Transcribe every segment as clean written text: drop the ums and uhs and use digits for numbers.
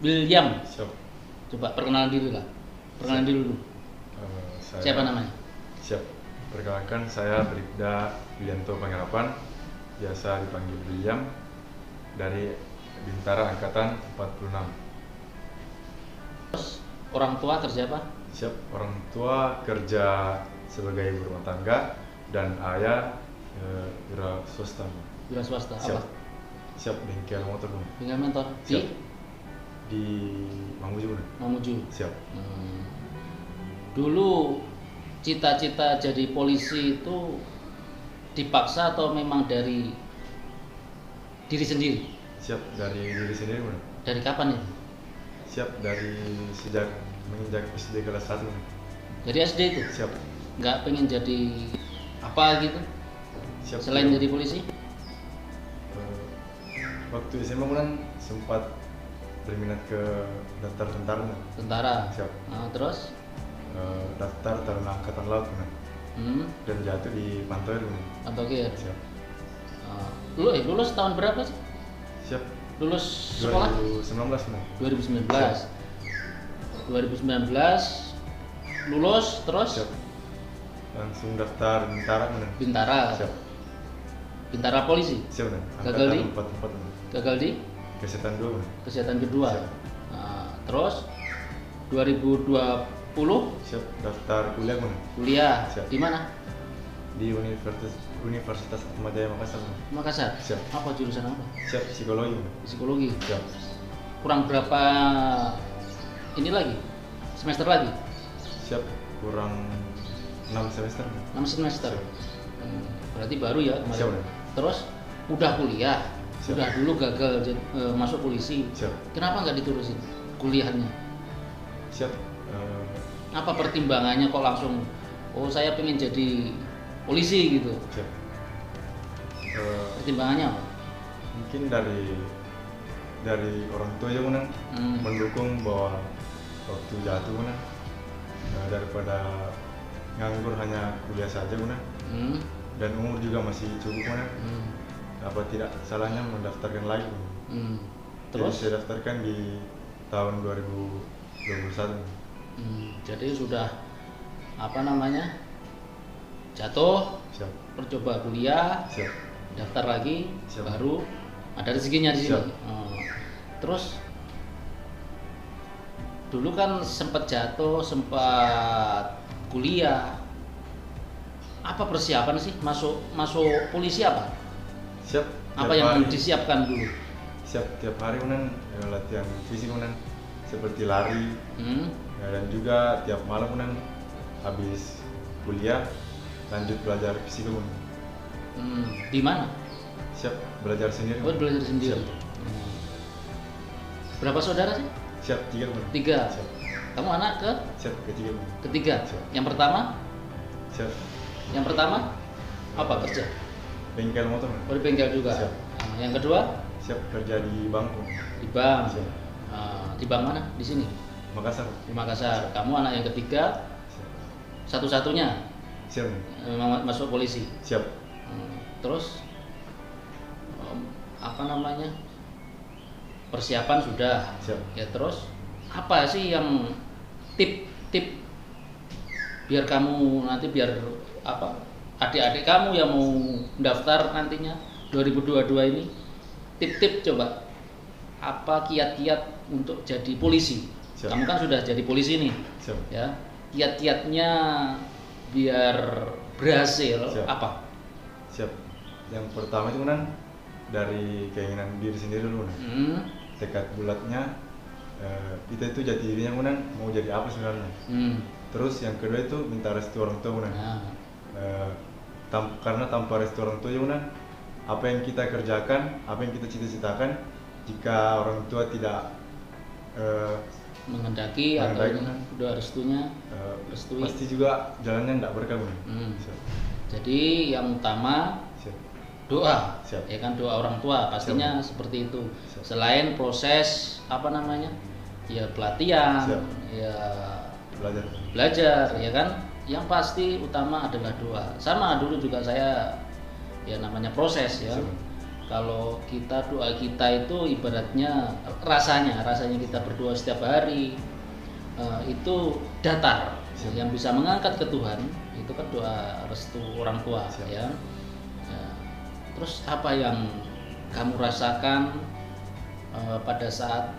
William. Siap. Coba perkenalan diri lah. Perkenalan diri dulu. Siapa namanya? Siap. Perkenalkan, saya Bribda Widianto Panggarapan, biasa dipanggil William, dari Bintara Angkatan 46. Terus orang tua kerja apa? Siap. Orang tua kerja sebagai ibu rumah tangga dan ayah wira swasta. Wira swasta. Siap. Apa? Siap, bengkel motor Bang. Bengkel motor Siap. Di Mamuju Bang. Mamuju. Siap. Dulu cita-cita jadi polisi itu dipaksa atau memang dari diri sendiri? Siap, dari diri sendiri Bang. Dari kapan itu? Siap, dari sejak menginjak SD kelas 1 Bang. Dari SD itu? Siap. Nggak pengen jadi apa gitu? Siap. Selain jadi polisi? Waktu SMA kan sempat berminat ke daftar tentara Bang. Tentara. Siap. Nah, terus? Daftar Taruna Angkatan Laut Bang. Dan jatuh di Pantoir Bang. Pantoir. Siap. Lulus tahun berapa sih? Siap. Lulus sekolah? 2019 Bang. 2019. 2019 lulus terus? Siap. Langsung daftar Bintara Bang. Bintara. Siap. Bintara polisi? Siap Bang. Gagal di? 44 Bang. Gagal di? Kesehatan 2 Bang. Kesehatan kedua. Siap. Nah, terus 2020 Siap, daftar kuliah Bang. kuliah. Siap. Di mana? Di Universitas Atmajaya Makassar Bang. Makassar. Siap. Apa jurusan apa? Siap, psikologi Bang. Psikologi. Siap. Kurang berapa ini lagi? Semester lagi? Siap, kurang 6 semester Bang. 6 semester. Siap. Berarti baru ya kemarin. Siap, Bang. Terus udah kuliah. Siap. Udah dulu gagal masuk polisi. Siap. Kenapa nggak diterusin kuliahnya? Siap. Apa pertimbangannya kok langsung saya pengen jadi polisi gitu? Siap. Pertimbangannya apa? Mungkin dari orang tua ya Bang, mendukung bahwa waktu jatuh Bang, daripada nganggur hanya kuliah saja Bang, dan umur juga masih cukup Bang, apa tidak salahnya mendaftarkan lagi Bang. Terus? Jadi saya daftarkan di tahun 2021. Jadi sudah jatuh, Siap. percoba kuliah, Siap. daftar lagi, Siap. baru ada rezekinya di sini. Siap. Terus dulu kan sempat jatuh, sempat kuliah. Apa persiapan sih masuk polisi apa? Siap. Apa yang disiapkan dulu? Siap, tiap hari Bang, latihan fisik Bang, seperti lari. Dan juga tiap malam Bang, habis kuliah lanjut belajar fisik Bang. Di mana? Siap, belajar sendiri. Oh, belajar sendiri. Siap. Berapa saudara sih? Siap, 3 Bang. 3. Siap. Kamu anak Siap, ketiga Bang. ketiga? Siap. Yang pertama? Siap. Yang pertama apa kerja? Bengkel motor Bang. Oh, di bengkel juga. Siap. Yang kedua? Siap, kerja di bank Bang. Di bank. Siap. Di bank mana? Di sini? Makassar. Di Makassar. Kamu anak yang ketiga, Siap. satu-satunya Siap Bang. masuk polisi. Siap. Terus persiapan sudah. Siap. Ya, terus apa sih yang tip biar kamu nanti adik-adik kamu yang mau daftar nantinya 2022 ini, tip-tip coba apa kiat-kiat untuk jadi polisi. Siap. Kamu kan sudah jadi polisi nih. Siap. Ya, kiat-kiatnya biar berhasil. Siap. Apa? Siap. Yang pertama itu Bang, dari keinginan diri sendiri dulu Bang. Tekad bulatnya kita itu jati dirinya Bang, mau jadi apa sebenarnya. Terus yang kedua itu minta restu orang tua Bang. Karena tanpa restu orang tua Bang, apa yang kita kerjakan, apa yang kita cita-citakan, jika orang tua tidak menghendaki atau udah restunya, restui, pasti juga jalannya tidak berkah Bang. Jadi yang utama Siap. doa. Siap. Ya kan, doa orang tua pastinya. Siap. Seperti itu. Siap. Selain proses ya pelatihan. Siap. Ya belajar ya kan, yang pasti utama adalah doa. Sama dulu juga saya ya namanya proses ya. Siap. kalau kita doa kita itu ibaratnya rasanya kita berdoa setiap hari itu datar. Yang bisa mengangkat ke Tuhan itu kan doa restu orang tua. Ya. Terus apa yang kamu rasakan pada saat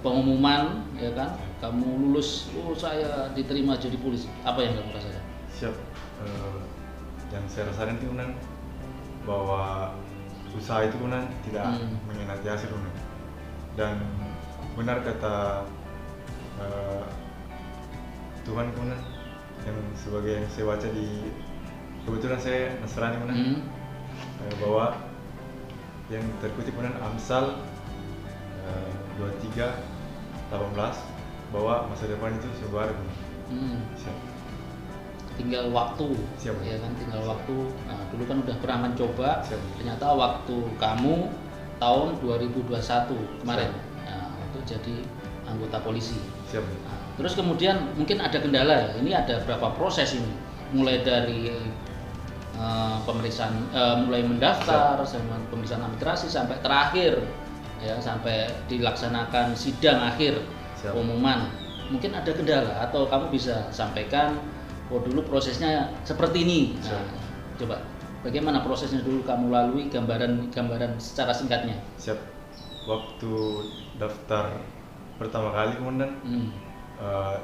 pengumuman, ya kan, kamu lulus, saya diterima jadi polisi, apa yang kamu rasakan? Siap. Yang saya rasakan itu bahwa usaha itu tidak mengkhianati hasil dan benar kata Tuhan yang sebagai yang saya baca di, kebetulan saya Nasrani bahwa yang terkutip Amsal 23:18 bahwa masa depan itu sebuah tinggal waktu. Siap. Ya kan, tinggal waktu. Nah, dulu kan udah pernah mencoba. Siap. Ternyata waktu kamu tahun 2021 kemarin. Nah, untuk jadi anggota polisi. Siap. Nah, terus kemudian mungkin ada kendala ya. Ini ada berapa proses ini? Mulai dari pemeriksaan, mulai mendaftar, sama pemeriksaan administrasi sampai terakhir, ya, sampai dilaksanakan sidang akhir. Siap. Pengumuman. Mungkin ada kendala atau kamu bisa sampaikan, dulu prosesnya seperti ini. Nah, coba bagaimana prosesnya dulu kamu lalui, gambaran secara singkatnya. Siap. Waktu daftar pertama kali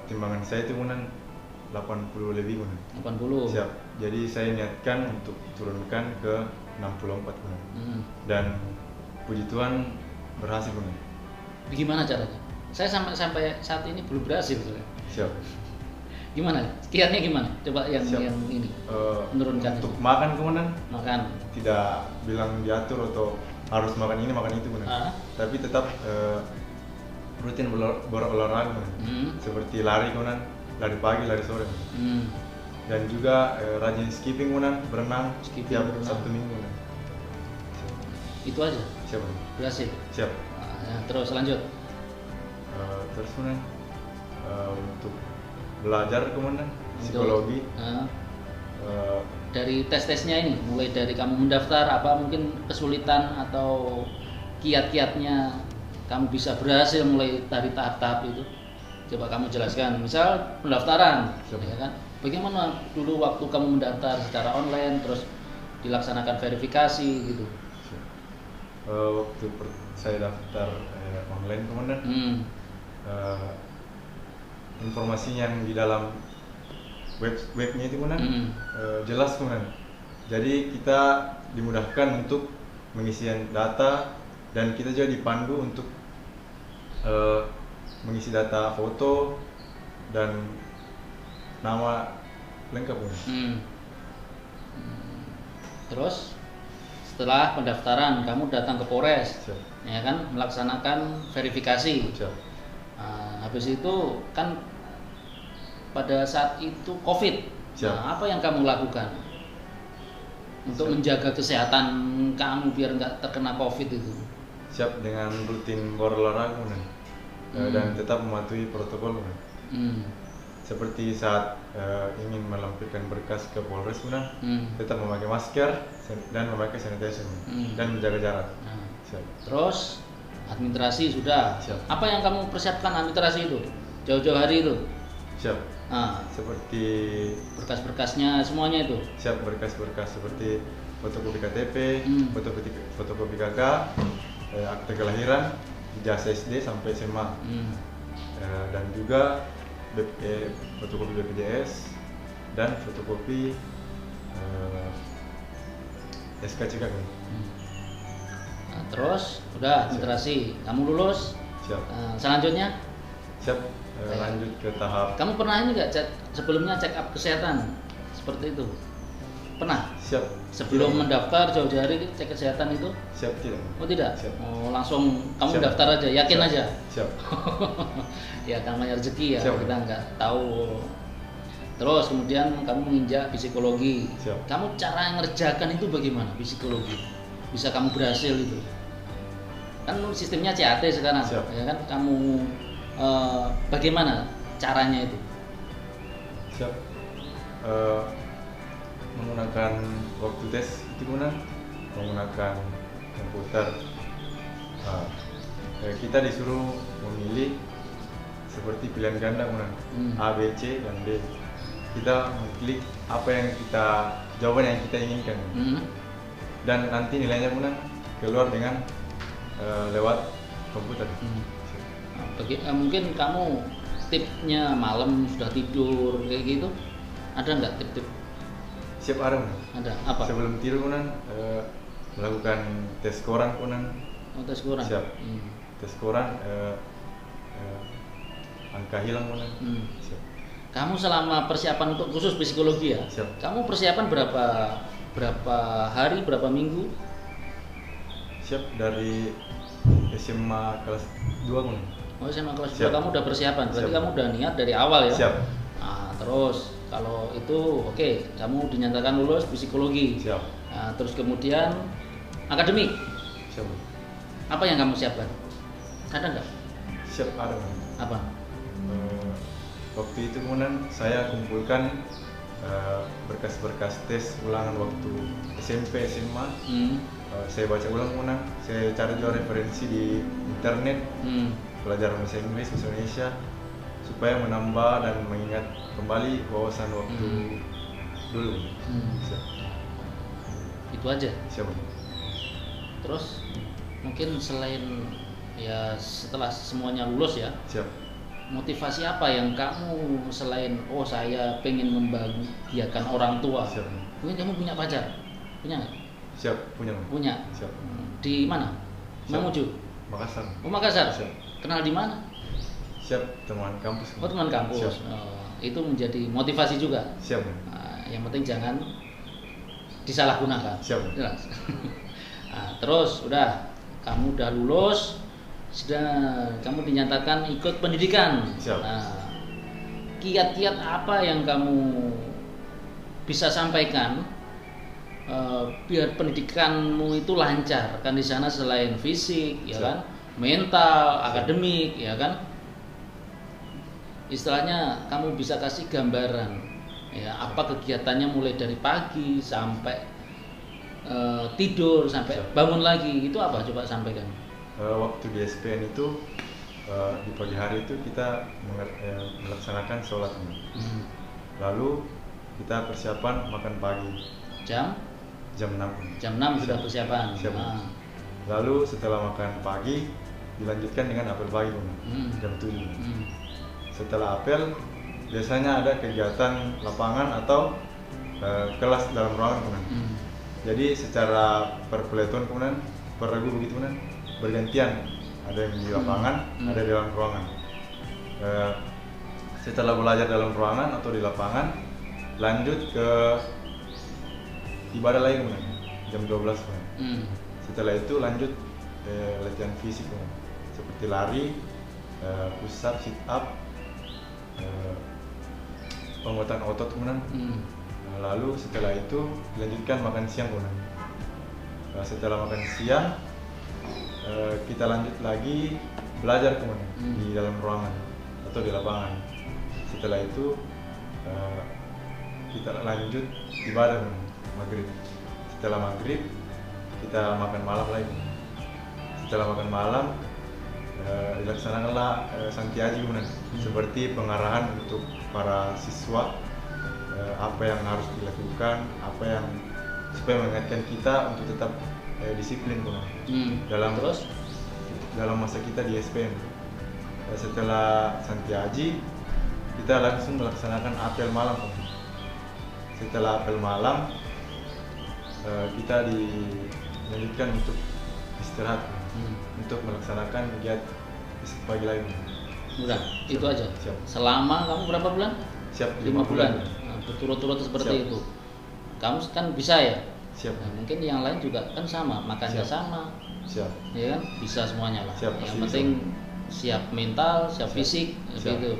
timbangan saya itu 80 lebih 80. Siap. Jadi saya niatkan untuk turunkan ke 64 dan puji Tuhan berhasil Gimana caranya? Saya sampai saat ini belum berhasil. Siap. Gimana? Kiatnya gimana? Coba yang ini menurunkan. Untuk makan makan. Tidak bilang diatur atau harus makan ini makan itu tapi tetap rutin berolahraga seperti lari lari pagi, lari sore dan juga rajin skipping berenang setiap Sabtu Minggu Itu aja. Siap. Berhasil. Siap. Ya, terus lanjut. Terus untuk belajar psikologi. Dari tes-tesnya ini, mulai dari kamu mendaftar, apa mungkin kesulitan atau kiat-kiatnya kamu bisa berhasil mulai dari tahap-tahap itu? Coba kamu jelaskan. Misal pendaftaran, ya kan? Bagaimana dulu waktu kamu mendaftar secara online, terus dilaksanakan verifikasi gitu? Waktu saya daftar online informasi yang di dalam webnya itu jelas jadi kita dimudahkan untuk mengisian data dan kita juga dipandu untuk mengisi data foto dan nama lengkap Terus setelah pendaftaran kamu datang ke Polres. Siap. Ya kan, melaksanakan verifikasi. Siap. Nah, habis itu kan pada saat itu COVID. Nah, apa yang kamu lakukan untuk menjaga kesehatan kamu biar nggak terkena COVID itu? Siap, dengan rutin berolahraga dan tetap mematuhi protokol. Seperti saat ingin melampirkan berkas ke Polres tetap memakai masker dan memakai sanitizer dan menjaga jarak. Siap. Terus administrasi sudah. Siap. Apa yang kamu persiapkan administrasi itu jauh-jauh hari itu? Siap. Seperti berkas-berkasnya semuanya itu. Siap, berkas-berkas seperti fotokopi KTP, fotokopi KK, akte kelahiran, ijazah SD sampai SMA, dan juga fotokopi BPJS dan fotokopi SKCK. Nah, terus udah administrasi, kamu lulus. Siap. Selanjutnya? Siap. Lanjut ke tahap. Kamu pernah ini nggak sebelumnya check up kesehatan seperti itu? Pernah? Siap. Sebelum mendaftar jauh-jauh hari cek kesehatan itu? Siap, tidak. Oh tidak? Siap. Oh, langsung kamu daftar aja, yakin aja? Siap. Ya namanya rezeki ya, Siap. kita nggak tahu. Terus kemudian kamu menginjak psikologi. Siap. Kamu cara ngerjakan itu bagaimana psikologi? Bisa kamu berhasil itu? Kan sistemnya CAT sekarang. Siap. Ya kan, kamu bagaimana caranya itu? Siap. Menggunakan waktu tes itu menggunakan komputer. Kita disuruh memilih seperti pilihan ganda menang A, B, C dan D. Kita mengklik apa yang jawaban yang kita inginkan. Dan nanti nilainya menang keluar dengan lewat komputer. Mungkin kamu tipsnya malam sudah tidur kayak gitu, ada nggak tip-tip? Siap ada menang. Ada apa? Sebelum tidur menang melakukan tes koran menang. Tes koran. Siap. Tes koran angka hilang menang. Siap. Kamu selama persiapan untuk khusus psikologi ya? Siap. Kamu persiapan berapa hari, berapa minggu? Siap, dari SMA kelas 2 menang. Oh, SMA kelas 2 kamu udah persiapan, berarti Siap. Kamu udah niat dari awal ya? Siap. Nah, terus kalau itu oke, kamu dinyatakan lulus psikologi. Siap. Nah, terus kemudian akademik. Siap. Apa yang kamu siapkan? Ada nggak? Siap, ada menang. Apa? Waktu itu kemudian saya kumpulkan berkas-berkas tes ulangan waktu SMP, SMA. Saya baca ulang kemudian, saya cari juga referensi di internet, pelajaran bahasa Inggris, bahasa Indonesia, supaya menambah dan mengingat kembali wawasan waktu dulu. Siap. Itu aja. Siap. Terus mungkin selain ya setelah semuanya lulus ya, Siap. motivasi apa yang kamu selain saya pengen membahagiakan orang tua? Siap. Mungkin kamu punya pacar, punya nggak? Siap, punya. Punya. Siap. Di mana? Mamuju. Makassar. Oh, Makassar. Siap. Kenal di mana? Siap, teman kampus. Oh, teman kampus. Siap. Itu menjadi motivasi juga. Siap. Yang penting jangan disalahgunakan. Siap. Jelas. Terus udah kamu udah lulus, sudah kamu dinyatakan ikut pendidikan. Siap. Kiat-kiat apa yang kamu bisa sampaikan biar pendidikanmu itu lancar? Kan di sana selain fisik, ya kan, mental, akademik, ya kan. Istilahnya kamu bisa kasih gambaran, ya apa kegiatannya mulai dari pagi sampai tidur sampai bangun lagi, itu apa? Coba sampaikan. Waktu di SPN itu di pagi hari itu kita melaksanakan sholat. Lalu kita persiapan makan pagi jam 6. Jam 6 sudah persiapan. Lalu setelah makan pagi dilanjutkan dengan apel pagi jam 7. Setelah apel biasanya ada kegiatan lapangan atau kelas dalam ruangan. Jadi secara per peleton kemudian per regu begitu kemudian bergantian, ada yang di lapangan, ada di dalam ruangan. Setelah belajar dalam ruangan atau di lapangan, lanjut ke ibadah lagi jam 12. Setelah itu lanjut latihan fisik seperti lari, push up, sit up, penguatan otot kemudian. Lalu setelah itu dilanjutkan makan siang kemudian. Setelah makan siang kita lanjut lagi belajar kemudian di dalam ruangan atau di lapangan. Setelah itu kita lanjut ibadah maghrib. Setelah maghrib kita makan malam lagi. Setelah makan malam dilaksanakanlah santiaji kemudian, seperti pengarahan untuk para siswa apa yang harus dilakukan, apa yang supaya mengingatkan kita untuk tetap disiplin dalam masa kita di SPM. Setelah santiaji kita langsung melaksanakan apel malam. Setelah apel malam kita dilanjutkan untuk istirahat untuk melaksanakan kegiatan pagi lagi. Udah, itu aja. Siap. Selama kamu berapa bulan? Siap, 5 bulan. Berturut-turut seperti itu. Kamu kan bisa ya? Siap. Mungkin yang lain juga kan sama, makannya sama. Siap. Ya kan? Bisa semuanya lah. Siap, yang penting siap mental, siap fisik, gitu.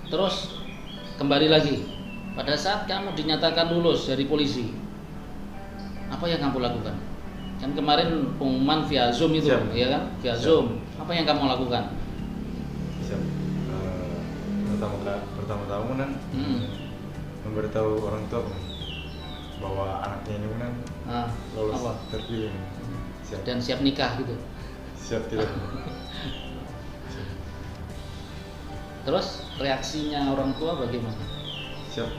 Terus kembali lagi. Pada saat kamu dinyatakan lulus dari polisi, apa yang kamu lakukan? Kan kemarin pengumuman via Zoom itu, ya kan? Via Zoom. Apa yang kamu lakukan? Siap. Pertama-tama kan memberitahu orang tua bahwa anaknya ini kan lolos terpilih. Siap. Dan siap nikah gitu. Siap tidak. Terus reaksinya orang tua bagaimana? Siap.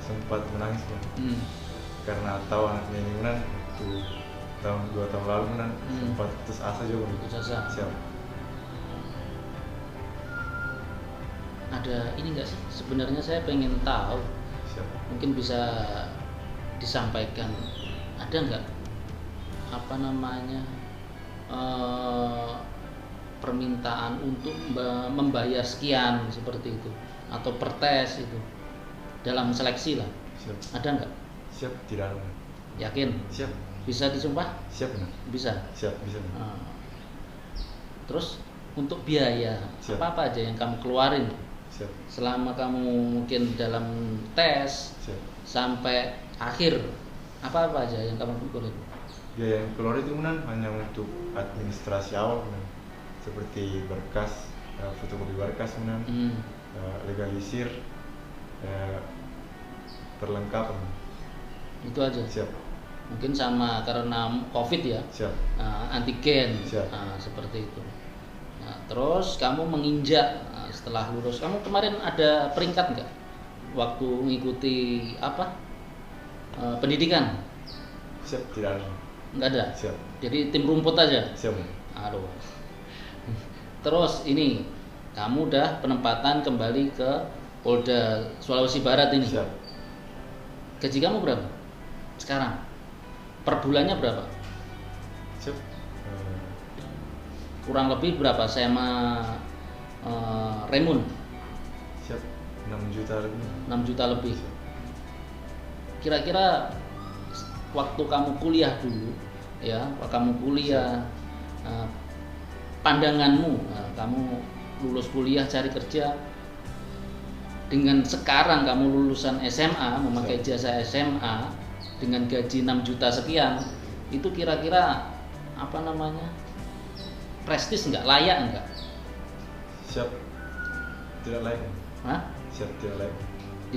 Sempat menangis kan. Karena tahu anaknya ini kan waktu 2 tahun lalu kan sempat putus asa juga. Putus asa. Siap. Ada ini nggak sih? Sebenarnya saya pengen tahu. Siap. Mungkin bisa disampaikan. Ada nggak apa namanya permintaan untuk membayar sekian seperti itu atau pertes itu dalam seleksi lah? Siap. Ada nggak? Siap tidak ada. Yakin? Siap. Bisa disumpah? Siap benar. Bisa. Siap bisa. Terus untuk biaya Siap. apa aja yang kamu keluarin? Siap. Selama kamu mungkin dalam tes Siap. sampai akhir, apa aja yang kamu keluarin? Biaya yang keluar itu kan hanya untuk administrasi awal kan. Seperti berkas, fotokopi berkas kan, legalisir, perlengkapan. Itu aja. Siap. Mungkin sama karena COVID ya. Siap. Antigen. Siap. Seperti itu. Nah, terus kamu menginjak setelah lulus. Kamu kemarin ada peringkat nggak waktu mengikuti apa pendidikan? Siap tidak ada. Nggak ada. Siap. Jadi tim rumput aja. Siap. Aduh. Terus ini kamu udah penempatan kembali ke Polda Sulawesi Barat ini. Siap. Gaji kamu berapa sekarang? Per bulannya berapa? Siap. Kurang lebih berapa sama Remun? Siap. 6 juta lebih. 6 juta lebih. Kira-kira waktu kamu kuliah dulu, ya, waktu kamu kuliah, pandanganmu, kamu lulus kuliah cari kerja, dengan sekarang kamu lulusan SMA memakai jasa SMA dengan gaji 6 juta sekian, itu kira-kira apa namanya, prestis nggak, layak nggak? Siap. Tidak layak. Hah? Siap tidak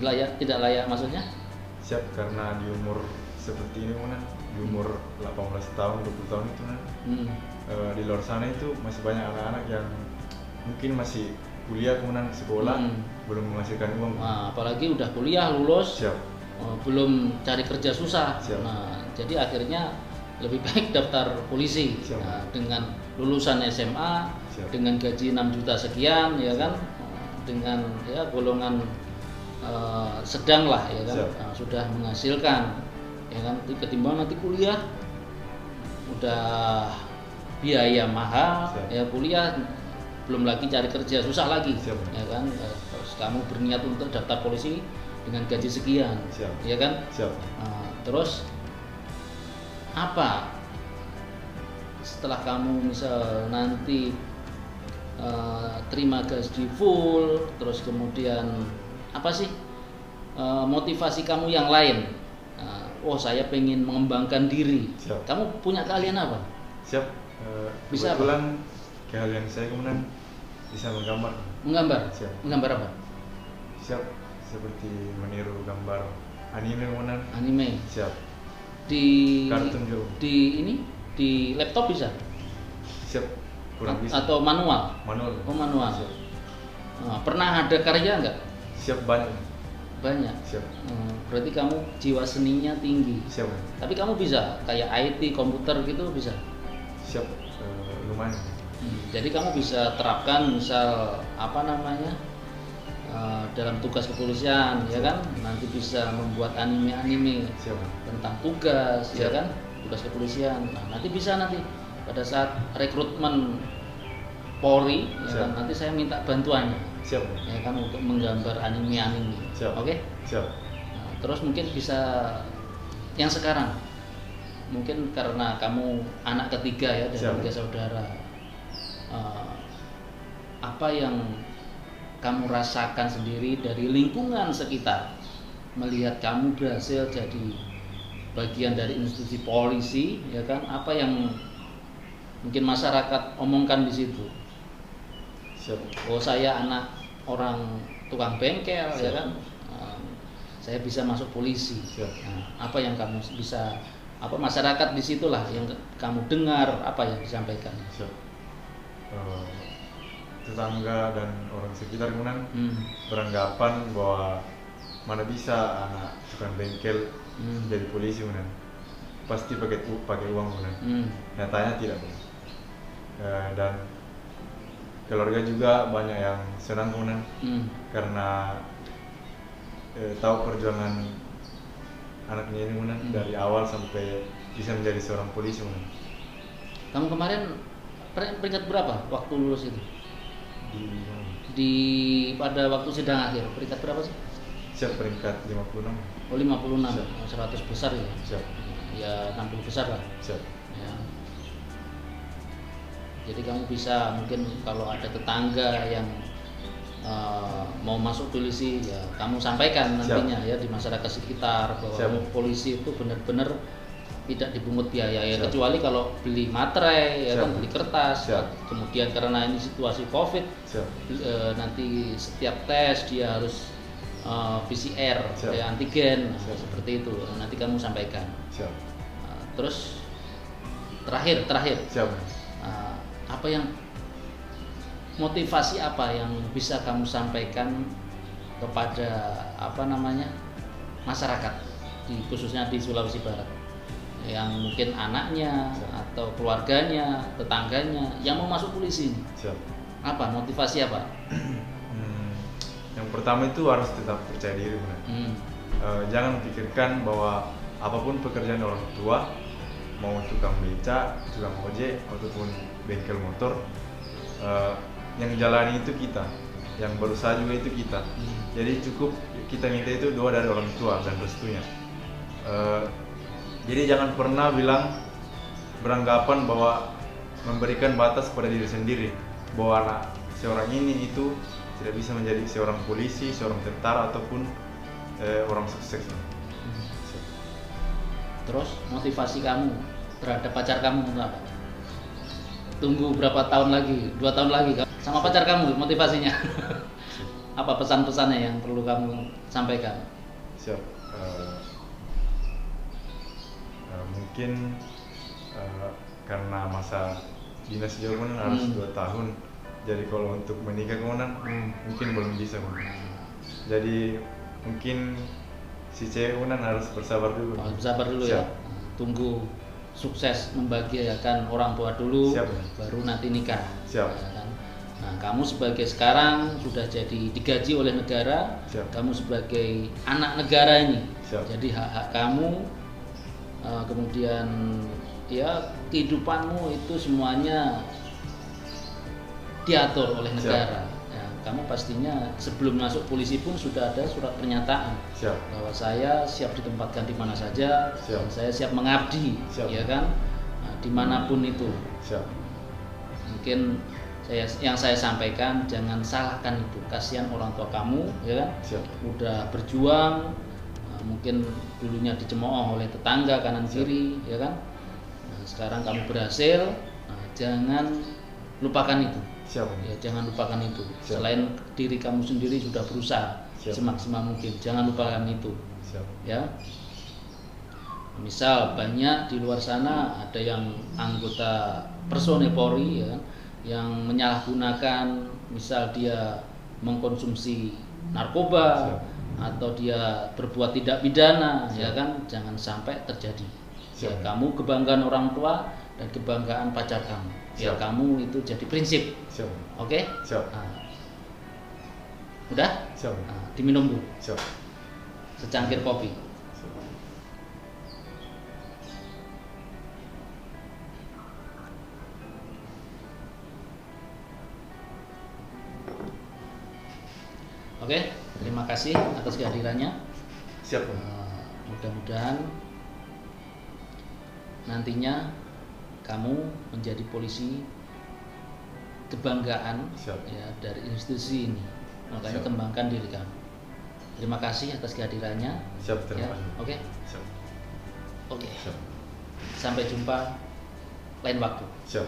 layak. Tidak layak maksudnya? Siap karena di umur seperti ini kan, di umur 18 tahun, 20 tahun itu kan, di luar sana itu masih banyak anak-anak yang mungkin masih kuliah kemudian sekolah belum menghasilkan uang. Nah, apalagi udah kuliah lulus. Siap. Belum cari kerja susah. Siap. Nah, jadi akhirnya lebih baik daftar polisi. Nah, dengan lulusan SMA, Siap. dengan gaji 6 juta sekian, ya kan, dengan ya golongan sedang lah, ya kan, sudah menghasilkan, ya kan, ketimbang nanti kuliah udah biaya mahal. Siap. Ya kuliah belum lagi cari kerja susah lagi. Siap. Ya kan. Terus kamu berniat untuk daftar polisi dengan gaji sekian. Siap. Ya kan. Siap. Terus apa setelah kamu misal nanti terima gaji full, terus kemudian apa sih motivasi kamu yang lain? Oh, saya pengen mengembangkan diri. Siap. Kamu punya keahlian apa? Siap. Bisa kebetulan keahlian saya kemudian bisa menggambar. Menggambar? Siap. Menggambar apa? Siap. Seperti meniru gambar anime kemudian. Anime. Siap. Di kartun juga. Di ini di laptop bisa? Siap. Kurang bisa. Atau manual? Manual. Oh, manual. Siap. Pernah ada karya nggak? Siap banyak. Banyak. Siap. Berarti kamu jiwa seninya tinggi. Siap. Tapi kamu bisa kayak IT, komputer gitu bisa? Siap. Lumayan. Jadi kamu bisa terapkan misal apa namanya dalam tugas kepolisian. Siap. Ya kan, nanti bisa membuat anime-anime. Siap. Tentang tugas. Siap. Ya kan, tugas kepolisian. Nah, nanti bisa nanti pada saat rekrutmen Polri, ya kan, nanti saya minta bantuannya. Siap. Ya kan, untuk menggambar anime-anime. Siap. Oke? Siap. Nah, terus mungkin bisa yang sekarang, mungkin karena kamu anak ketiga ya dari 3 saudara, apa yang kamu rasakan sendiri dari lingkungan sekitar melihat kamu berhasil jadi bagian dari institusi polisi, ya kan? Apa yang mungkin masyarakat omongkan di situ? Siap. Oh, saya anak orang tukang bengkel. Siap. Ya kan, saya bisa masuk polisi. Siap. Nah, apa yang kamu bisa apa masyarakat di situlah yang kamu dengar apa yang disampaikan. Siap. Tetangga dan orang sekitar kemudian beranggapan bahwa mana bisa anak tukang bengkel jadi polisi kemudian pasti pakai uang kemudian. Nyatanya tidak. Dan keluarga juga banyak yang senang kemudian karena tahu perjuangan anaknya ini kemudian dari awal sampai bisa menjadi seorang polisi kemudian. Kamu kemarin peringkat berapa waktu lulus itu? Pada waktu sidang akhir peringkat berapa sih? Siap, peringkat 56. Oh 56, siap. 100 besar ya? Siap. Ya 60 besar lah. Siap. Ya. Jadi kamu bisa mungkin kalau ada tetangga yang mau masuk polisi ya kamu sampaikan nantinya. Siap. Ya di masyarakat sekitar bahwa polisi itu benar-benar tidak dipungut biaya ya, kecuali kalau beli materai ya kan, beli kertas. Kemudian karena ini situasi COVID, nanti setiap tes dia harus PCR ya, antigen, seperti itu nanti kamu sampaikan. Terus terakhir apa yang motivasi apa yang bisa kamu sampaikan kepada masyarakat khususnya di Sulawesi Barat yang mungkin anaknya atau keluarganya, tetangganya yang mau masuk polisi ini? Apa motivasi apa? Yang pertama itu harus tetap percaya diri, jangan pikirkan bahwa apapun pekerjaan orang tua, mau tukang beca, tukang ojek ataupun bengkel motor, yang jalani itu kita, yang berusaha juga itu kita. Jadi cukup kita minta itu doa dari orang tua dan restunya. Jadi jangan pernah beranggapan bahwa memberikan batas pada diri sendiri bahwa anak seorang ini itu tidak bisa menjadi seorang polisi, seorang tentara ataupun orang sukses. Terus motivasi kamu terhadap pacar kamu untuk apa? Tunggu berapa tahun lagi? 2 tahun lagi sama pacar kamu motivasinya? Apa pesan-pesannya yang perlu kamu sampaikan? Siap. Mungkin karena masa dinas jauh harus 2 tahun, jadi kalau untuk menikah mungkin belum bisa. Jadi mungkin si cewek harus bersabar dulu. Bersabar dulu. Siap. Ya. Tunggu sukses membahagiakan orang tua dulu. Siap. Baru nanti nikah. Siap. Nah, kamu sekarang sudah jadi digaji oleh negara. Siap. Kamu sebagai anak negara ini. Siap. Jadi hak-hak kamu, kemudian ya kehidupanmu itu semuanya diatur oleh negara. Ya, kamu pastinya sebelum masuk polisi pun sudah ada surat pernyataan. Siap. Bahwa saya siap ditempatkan di mana saja. Siap. Dan saya siap mengabdi. Siap. Ya kan, dimanapun itu. Siap. Mungkin yang saya sampaikan, jangan salahkan itu, kasihan orang tua kamu, ya kan. Siap. Udah berjuang, mungkin dulunya dicemooh oleh tetangga kanan kiri, ya kan. Nah, sekarang kamu berhasil, jangan lupakan itu. Siap. Ya, jangan lupakan itu. Siap. Selain diri kamu sendiri sudah berusaha semaksimal mungkin, jangan lupakan itu. Siap. Ya. Misal banyak di luar sana ada yang anggota personil Polri, ya kan, yang menyalahgunakan, misal dia mengkonsumsi narkoba. Siap. Atau dia berbuat tidak pidana. Siap. Ya kan, jangan sampai terjadi. Ya, kamu kebanggaan orang tua dan kebanggaan pacar kamu. Ya, kamu itu jadi prinsip. Siap. Oke? Siap. Udah? Siap. Diminum dulu. Siap. Secangkir kopi. Oke, terima kasih atas kehadirannya. Siap. Mudah-mudahan nantinya kamu menjadi polisi kebanggaan. Siap. Ya, dari institusi ini. Makanya kembangkan diri kamu. Terima kasih atas kehadirannya. Siap, terima kasih. Oke. Siap. Oke. Siap. Sampai jumpa lain waktu. Siap.